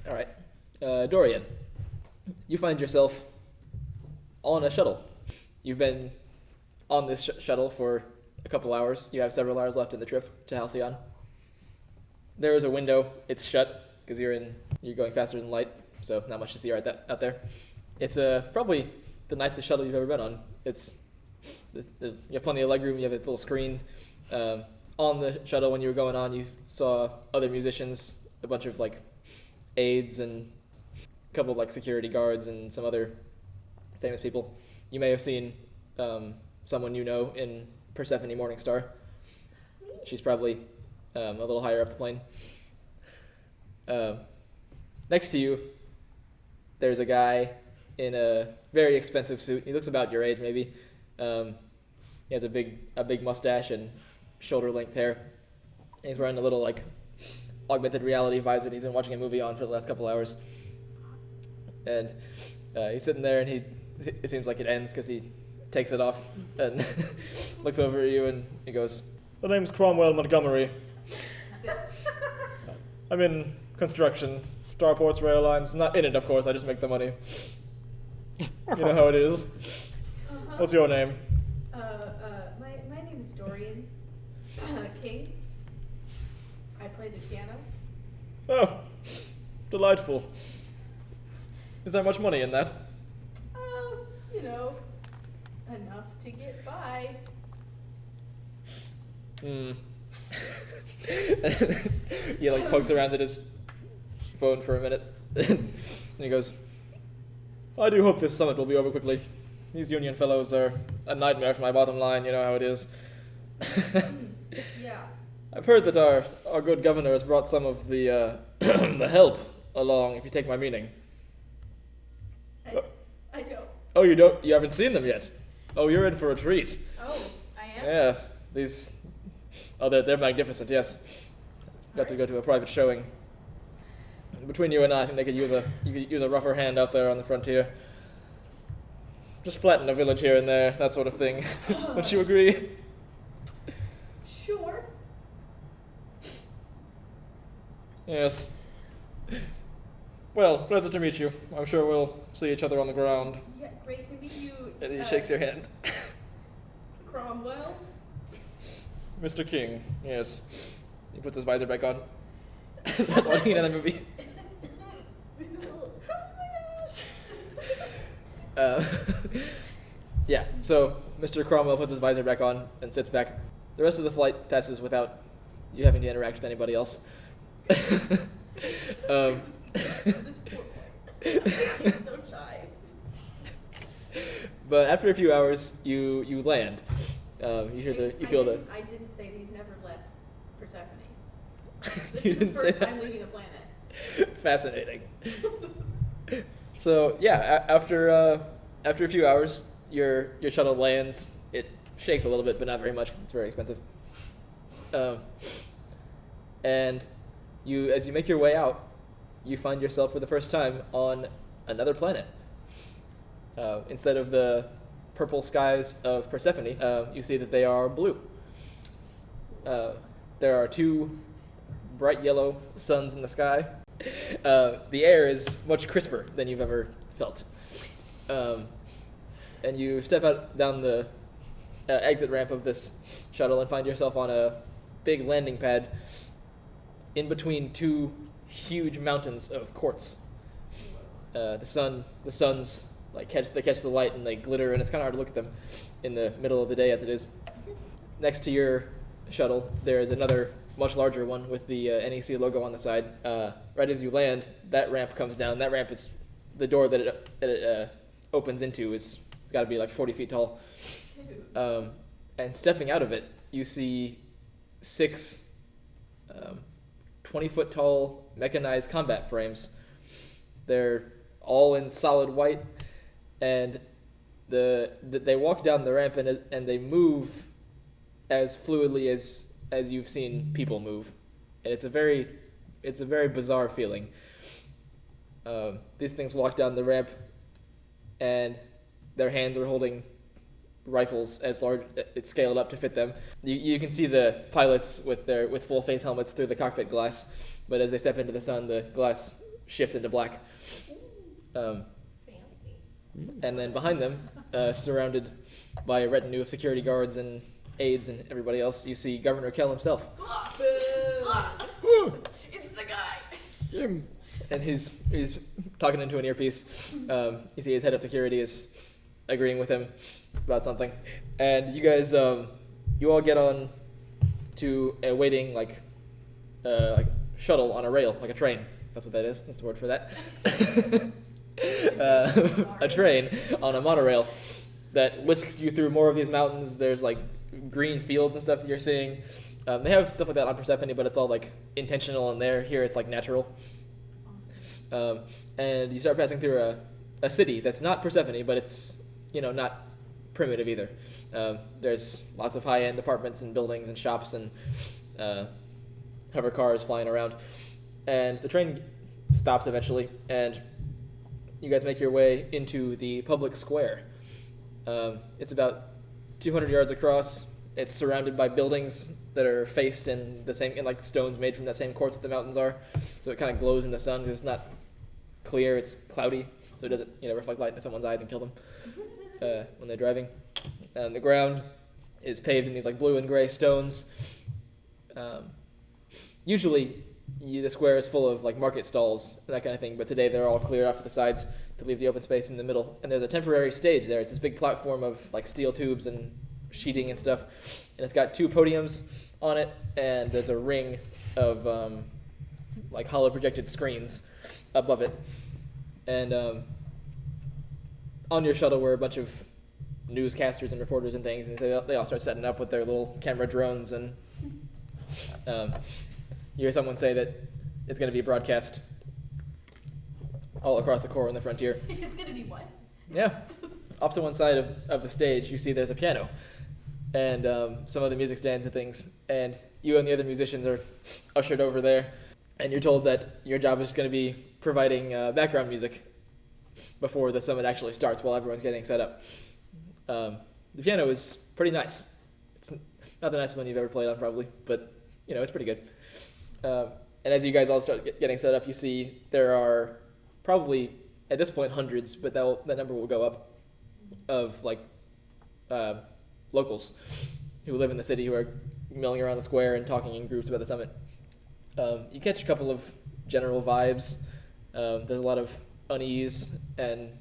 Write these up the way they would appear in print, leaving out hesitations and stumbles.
All right. Dorian, you find yourself on a shuttle. You've been on this shuttle for a couple hours. You have several hours left in the trip to Halcyon. There is a window. It's shut because you're going faster than light, so not much to see out there. It's probably the nicest shuttle you've ever been on. You have plenty of legroom. You have a little screen. On the shuttle when you were going on, you saw other musicians, a bunch of like aides and a couple of like security guards and some other famous people. You may have seen someone you know in Persephone Morningstar. She's probably a little higher up the plane. Next to you, there's a guy in a very expensive suit. He looks about your age, maybe. He has a big mustache and shoulder-length hair. And he's wearing a little like augmented reality visor that he's been watching a movie on for the last couple hours. And he's sitting there, and it seems like it ends because he takes it off and looks over at you, and he goes, "The name's Cromwell Montgomery. I'm in construction, starports, rail lines. Not in it, of course. I just make the money. You know how it is. What's your name?" My name is Dorian King. I play the piano. Oh, delightful. Is there much money in that? Enough to get by. He like pokes around at his phone for a minute, and he goes, I do hope this summit will be over quickly. These union fellows are a nightmare for my bottom line, you know how it is. Yeah. I've heard that our good governor has brought some of the the help along, if you take my meaning. I don't. Oh, you don't? You haven't seen them yet? Oh, you're in for a treat. Oh, I am? Yes, they're magnificent, yes. Got to go to a private showing. Between you and I think you could use a rougher hand out there on the frontier. Just flatten a village here and there, that sort of thing. Don't you agree? Sure. Yes. Well, pleasure to meet you. I'm sure we'll see each other on the ground. Yeah, great to meet you. and he shakes your hand. Cromwell? Mr. King, yes. He puts his visor back on. Starts watching another movie. Yeah, so Mr. Cromwell puts his visor back on and sits back. The rest of the flight passes without you having to interact with anybody else. This poor boy. He's so shy. But after a few hours, you land. You feel the. I didn't say he's never left Persephone. This You is didn't his say first that. time leaving the planet. Fascinating. So yeah, after a few hours, your shuttle lands. It shakes a little bit, but not very much because it's very expensive. And as you make your way out, you find yourself for the first time on another planet. Instead of the purple skies of Persephone, you see that they are blue. There are two bright yellow suns in the sky. The air is much crisper than you've ever felt. And you step out down the exit ramp of this shuttle and find yourself on a big landing pad in between two huge mountains of quartz. The suns catch the light and they glitter, and it's kind of hard to look at them in the middle of the day as it is. Next to your shuttle, there is another much larger one with the NEC logo on the side. Right as you land, that ramp comes down. That ramp is the door that it opens into it's got to be like 40 feet tall. And stepping out of it, you see 6 20-foot tall mechanized combat frames. They're all in solid white, and they walk down the ramp and they move as fluidly as you've seen people move, and it's a very bizarre feeling. These things walk down the ramp, and their hands are holding rifles as large. It's scaled up to fit them. You can see the pilots with full face helmets through the cockpit glass, but as they step into the sun, the glass shifts into black. Fancy. And then behind them, surrounded by a retinue of security guards and aides and everybody else, you see Governor Kell himself. It's the guy. And he's talking into an earpiece. You see his head of security is agreeing with him about something. And you guys, you all get on to a waiting, like shuttle on a rail, like a train. That's what that is. That's the word for that. A train on a monorail that whisks you through more of these mountains. There's like green fields and stuff that you're seeing. They have stuff like that on Persephone, but it's all like intentional, and here it's like natural. And you start passing through a city that's not Persephone, but it's not primitive either. There's lots of high-end apartments and buildings and shops and hover cars flying around. And the train stops eventually, and you guys make your way into the public square. It's about 200 yards across. It's surrounded by buildings that are faced in like stones made from that same quartz that the mountains are. So it kind of glows in the sun because it's not clear, it's cloudy, so it doesn't reflect light into someone's eyes and kill them when they're driving. And the ground is paved in these like blue and gray stones. Usually the square is full of like market stalls and that kind of thing, but today they're all cleared off to the sides to leave the open space in the middle. And there's a temporary stage there. It's this big platform of like steel tubes and sheeting and stuff, and it's got 2 podiums on it, and there's a ring of like hollow projected screens above it. And on your shuttle were a bunch of newscasters and reporters and things, and they all start setting up with their little camera drones, and you hear someone say that it's going to be broadcast all across the core and the frontier. It's gonna be what? Yeah. Off to one side of the stage, you see there's a piano and some other music stands and things, and you and the other musicians are ushered over there, and you're told that your job is going to be providing background music before the summit actually starts while everyone's getting set up. The piano is pretty nice. It's not the nicest one you've ever played on probably, but it's pretty good. And as you guys all start getting set up, you see there are probably at this point hundreds, but that number will go up, of like locals who live in the city who are milling around the square and talking in groups about the summit. You catch a couple of general vibes. There's a lot of unease, and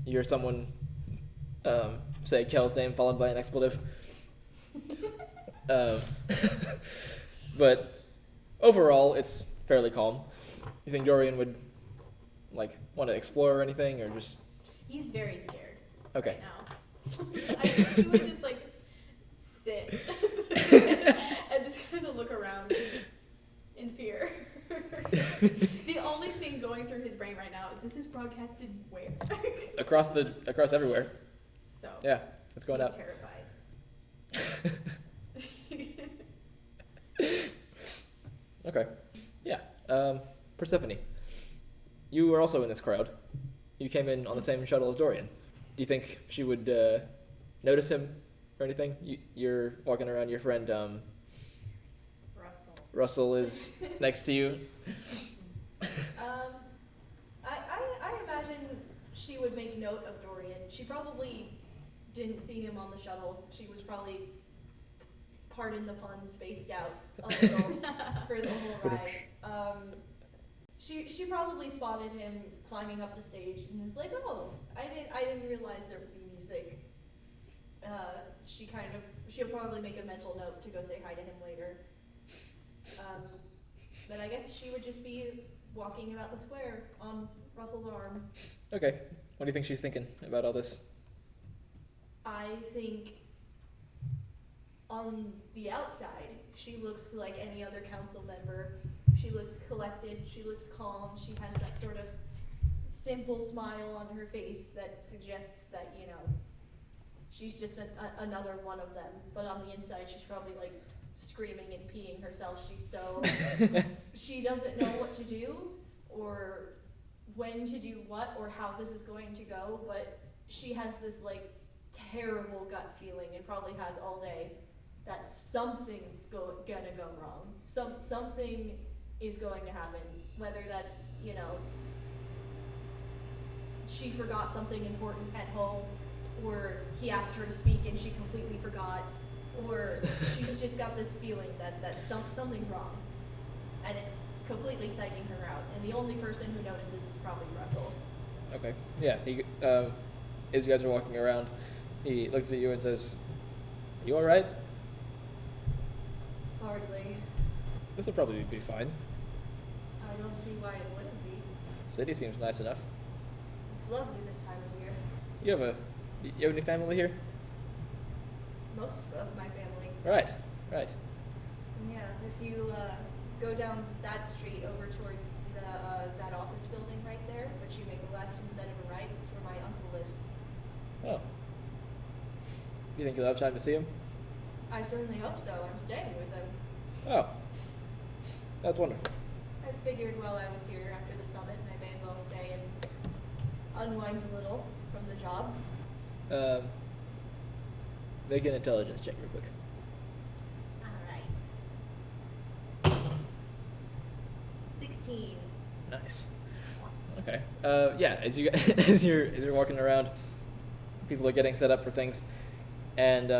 you hear someone say Kel's name followed by an expletive. But overall, it's fairly calm. You think Dorian would want to explore or anything, or just? He's very scared. Okay. Right now. He would just sit and just kind of look around in fear. The only thing going through his brain right now is this is broadcasted where? across everywhere. So Yeah, it's going he's out. terrified. Okay. Yeah. Persephone. You were also in this crowd. You came in on the same shuttle as Dorian. Do you think she would notice him or anything? You're walking around. Your friend Russell is next to you. I imagine she would make note of Dorian. She probably didn't see him on the shuttle. She was probably, pardon the pun, spaced out a little for the whole ride. She probably spotted him climbing up the stage and was like, "Oh, I didn't realize there would be music." She'll probably make a mental note to go say hi to him later. But I guess she would just be walking about the square on Russell's arm. Okay. What do you think she's thinking about all this? I think on the outside, she looks like any other council member. She looks collected, she looks calm, she has that sort of simple smile on her face that suggests that, she's just another one of them. But on the inside, she's probably screaming and peeing herself. She's so, she doesn't know what to do or when to do what or how this is going to go, but she has this terrible gut feeling and probably has all day that something's gonna go wrong. Something is going to happen, whether that's, she forgot something important at home, or he asked her to speak and she completely forgot, or she's just got this feeling that something's wrong, and it's completely psyching her out. And the only person who notices is probably Russell. Okay. Yeah. He, as you guys are walking around, he looks at you and says, "Are you all right? Hardly. This will probably be fine. I don't see why it wouldn't be. City seems nice enough. It's lovely this time of year. Do you have any family here? Most of my family. Right. Right. And yeah, if you go down that street over towards that office building right there, but you make a left instead of a right, it's where my uncle lives. Oh. You think you'll have time to see him? I certainly hope so. I'm staying with him. Oh. That's wonderful. I figured while I was here after the summit, I may as well stay and unwind a little from the job. Make an intelligence check real quick. All right. 16. Nice. Okay. Yeah. As you as you're walking around, people are getting set up for things, and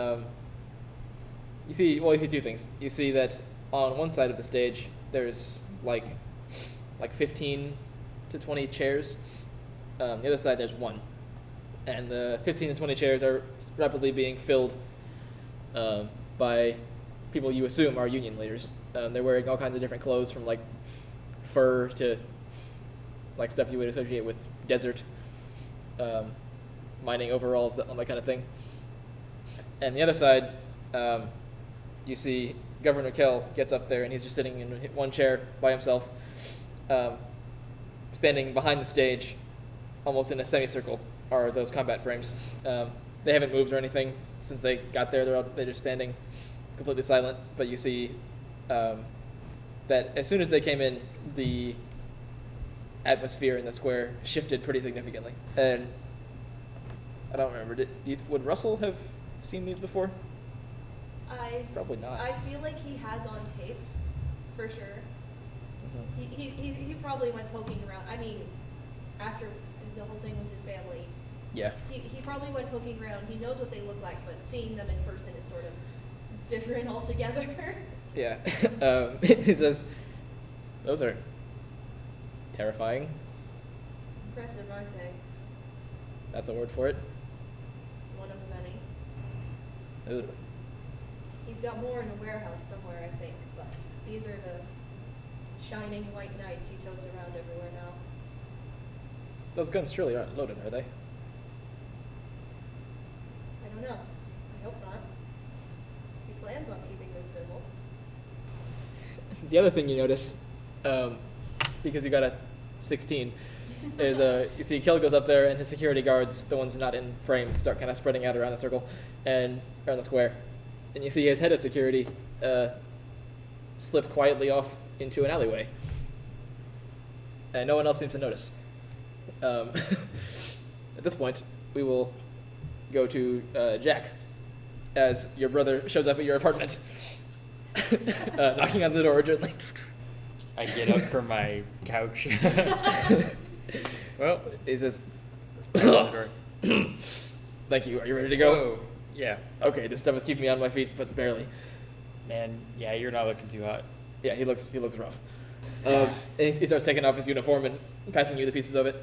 you see two things. You see that on one side of the stage there's like 15 to 20 chairs. The other side there's one, and the 15 to 20 chairs are rapidly being filled by people you assume are union leaders. They're wearing all kinds of different clothes, from like fur to like stuff you would associate with desert, mining overalls, that kind of thing. And the other side, you see Governor Kell gets up there, and he's just sitting in one chair by himself, standing behind the stage, almost in a semicircle, are those combat frames. They haven't moved or anything since they got there. They're just standing completely silent. But you see that as soon as they came in, the atmosphere in the square shifted pretty significantly. And I don't remember. Would Russell have seen these before? Probably not. I feel like he has on tape, for sure. Mm-hmm. He probably went poking around. I mean, after the whole thing with his family, Yeah. he probably went poking around. He knows what they look like, but seeing them in person is sort of different altogether. Yeah. He says, "Those are terrifying." Impressive, aren't they? That's a word for it. One of many. Ooh. He's got more in a warehouse somewhere, I think, but these are the shining white knights he totes around everywhere now. Those guns surely aren't loaded, are they? I don't know. I hope not. He plans on keeping this civil. The other thing you notice, because you got a 16, is you see Kill goes up there, and his security guards, the ones not in frames, start kind of spreading out around the circle and around the square. And you see his head of security slip quietly off into an alleyway. And no one else seems to notice. At this point, we will go to Jack, as your brother shows up at your apartment, knocking on the door urgently. I get up from my couch. Well, he says, Close the door. "Thank you. Are you ready to go?" Oh, yeah. Okay, this stuff is keeping me on my feet, but barely. Man, yeah, you're not looking too hot. Yeah, he looks rough. And he starts taking off his uniform and passing you the pieces of it.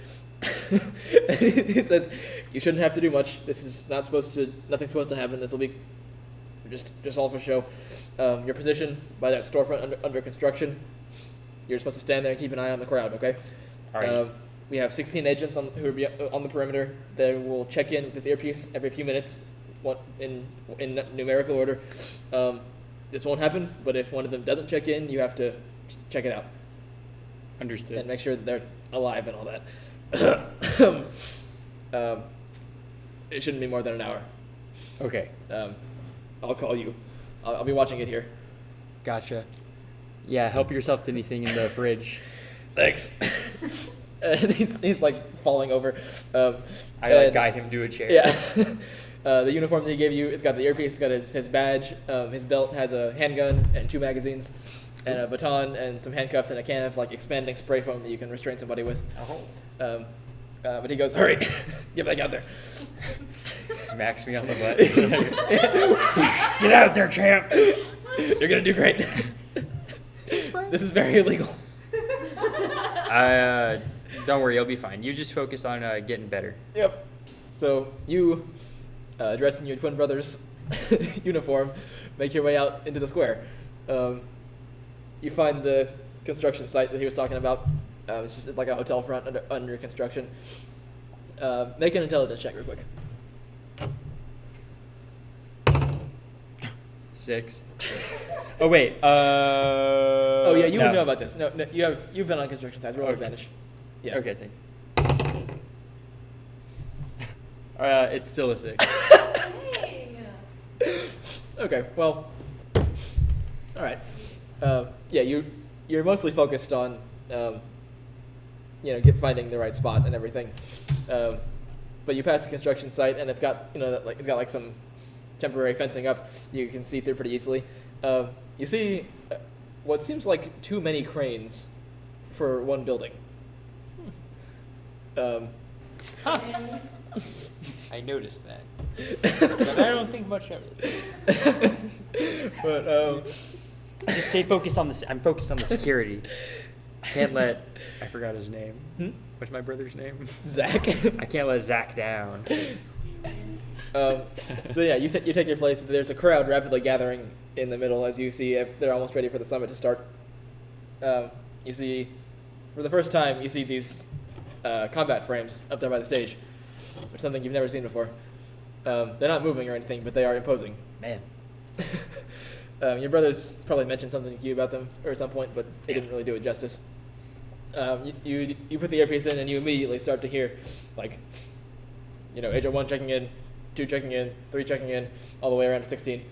And he says, "You shouldn't have to do much. This is nothing's supposed to happen. This will be just all for show. Your position by that storefront under construction, you're supposed to stand there and keep an eye on the crowd, okay? All right. We have 16 agents who will be on the perimeter. They will check in with this earpiece every few minutes, in numerical order. This won't happen, but if one of them doesn't check in, you have to check it out Understood. and make sure that they're alive and all that. It shouldn't be more than an hour. Okay. I'll call you. I'll be watching it here. Gotcha. Yeah, help yourself to anything in the fridge. Thanks." And he's like falling over. I guide him to a chair. Yeah. The uniform that he gave you, it's got the earpiece, it's got his badge. His belt has a handgun and 2 magazines, and a baton and some handcuffs and a can of like expanding spray foam that you can restrain somebody with. Oh. But he goes, hurry, get back out there. Smacks me on the butt. Get out there, champ. You're gonna do great. This is very illegal. Don't worry, you'll be fine. You just focus on getting better. Yep. So you, dressed in your twin brother's uniform, make your way out into the square. You find the construction site that he was talking about. It's like a hotel front under construction. Make an intelligence check real quick. 6. Oh wait. Oh yeah, you no. would know about this. No, you've been on construction sites. Roll advantage. Yeah. Okay, thank you. It's still a 6. Dang. Okay. Well. All right. Yeah, you're mostly focused on, finding the right spot and everything. But you pass the construction site, and it's got some temporary fencing up. You can see through pretty easily. You see what seems like too many cranes for one building. And I noticed that. But I don't think much of it. But Just stay focused on I'm focused on the security. Can't let. I forgot his name. What's my brother's name? Zach. I can't let Zach down. So yeah, you take your place. There's a crowd rapidly gathering in the middle as you see they're almost ready for the summit to start. You see, for the first time, you see these combat frames up there by the stage, which is something you've never seen before. They're not moving or anything, but they are imposing. Man. Your brothers probably mentioned something to you about them at some point, but they didn't really do it justice. You put the earpiece in and you immediately start to hear, Agent 1 checking in, 2 checking in, 3 checking in, all the way around to 16.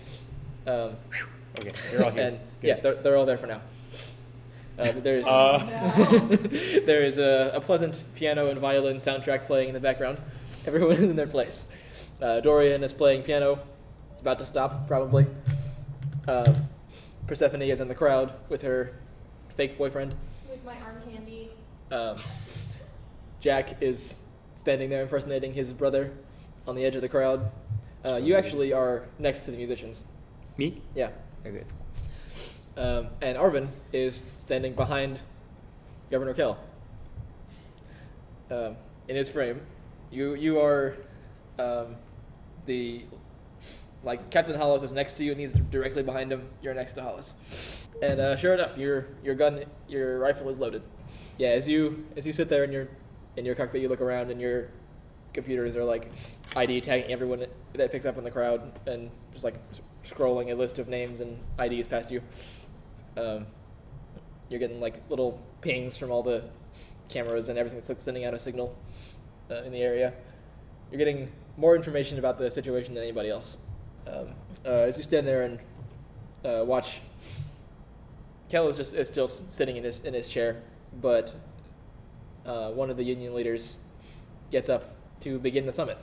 Okay, you're all here. And Good. yeah, they're all there for now. There's there is a pleasant piano and violin soundtrack playing in the background. Everyone is in their place. Dorian is playing piano, about to stop probably. Persephone is in the crowd with her fake boyfriend. with my arm candy. Jack is standing there impersonating his brother on the edge of the crowd. You actually are next to the musicians. Me? Yeah. Okay. And Arvin is standing behind Governor Kell. In his frame, you are Captain Hollis is next to you and he's directly behind him. You're next to Hollis, and sure enough, your rifle is loaded. Yeah, as you sit there in your cockpit, you look around and your computers are ID tagging everyone that picks up in the crowd and just scrolling a list of names and IDs past you. You're getting little pings from all the cameras and everything that's sending out a signal in the area. You're getting more information about the situation than anybody else. As you stand there and watch, Kell is still sitting in his chair, but one of the union leaders gets up to begin the summit.